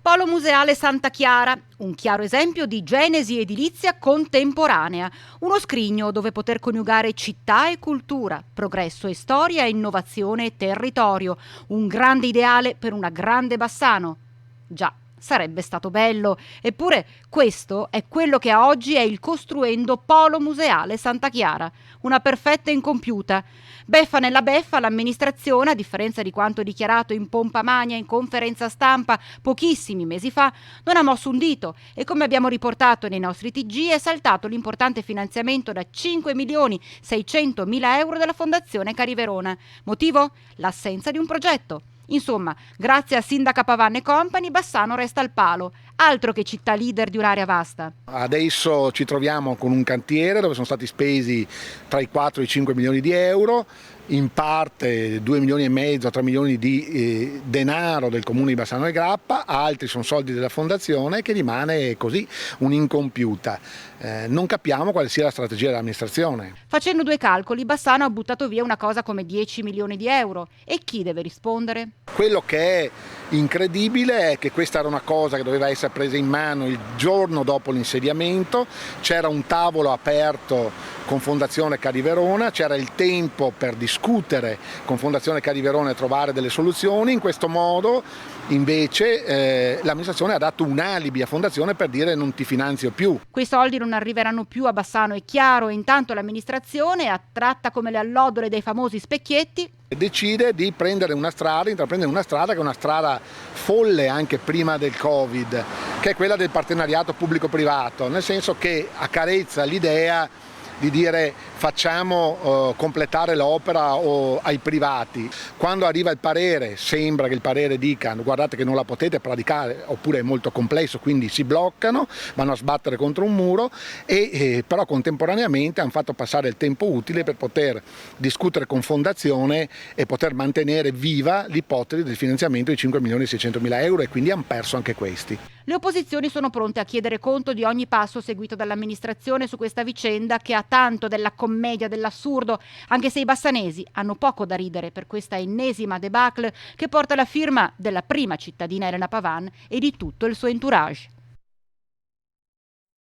Polo museale Santa Chiara, un chiaro esempio di genesi edilizia contemporanea, uno scrigno dove poter coniugare città e cultura, progresso e storia, innovazione e territorio, un grande ideale per una grande Bassano. Già, sarebbe stato bello, eppure questo è quello che a oggi è il costruendo Polo museale Santa Chiara, una perfetta incompiuta. Beffa nella beffa, l'amministrazione, a differenza di quanto dichiarato in pompa magna in conferenza stampa pochissimi mesi fa, non ha mosso un dito e, come abbiamo riportato nei nostri TG, è saltato l'importante finanziamento da 5.600.000 euro della Fondazione Cariverona. Motivo? L'assenza di un progetto. Insomma, grazie a Sindaca Pavan e Company, Bassano resta al palo, altro che città leader di un'area vasta. Adesso ci troviamo con un cantiere dove sono stati spesi tra i 4 e i 5 milioni di euro, in parte 2 milioni e mezzo, 3 milioni di denaro del comune di Bassano del Grappa, altri sono soldi della fondazione, che rimane così un'incompiuta. Non capiamo quale sia la strategia dell'amministrazione. Facendo due calcoli, Bassano ha buttato via una cosa come 10 milioni di euro. E chi deve rispondere? Quello che è incredibile è che questa era una cosa che doveva essere presa in mano il giorno dopo l'insediamento, c'era un tavolo aperto con Fondazione Cariverona, c'era il tempo per discutere con Fondazione Cariverona e trovare delle soluzioni. In questo modo invece l'amministrazione ha dato un alibi a Fondazione per dire non ti finanzio più. Quei soldi non arriveranno più a Bassano, è chiaro, e intanto l'amministrazione, attratta come le allodole dei famosi specchietti, decide di intraprendere una strada che è una strada folle anche prima del Covid, che è quella del partenariato pubblico-privato, nel senso che accarezza l'idea di dire facciamo completare l'opera ai privati. Quando arriva il parere sembra che il parere dica guardate che non la potete praticare oppure è molto complesso, quindi si bloccano, vanno a sbattere contro un muro però contemporaneamente hanno fatto passare il tempo utile per poter discutere con Fondazione e poter mantenere viva l'ipotesi del finanziamento di 5.600.000 euro e quindi hanno perso anche questi. Le opposizioni sono pronte a chiedere conto di ogni passo seguito dall'amministrazione su questa vicenda che ha tanto della commedia, dell'assurdo, anche se i bassanesi hanno poco da ridere per questa ennesima debacle che porta la firma della prima cittadina Elena Pavan e di tutto il suo entourage.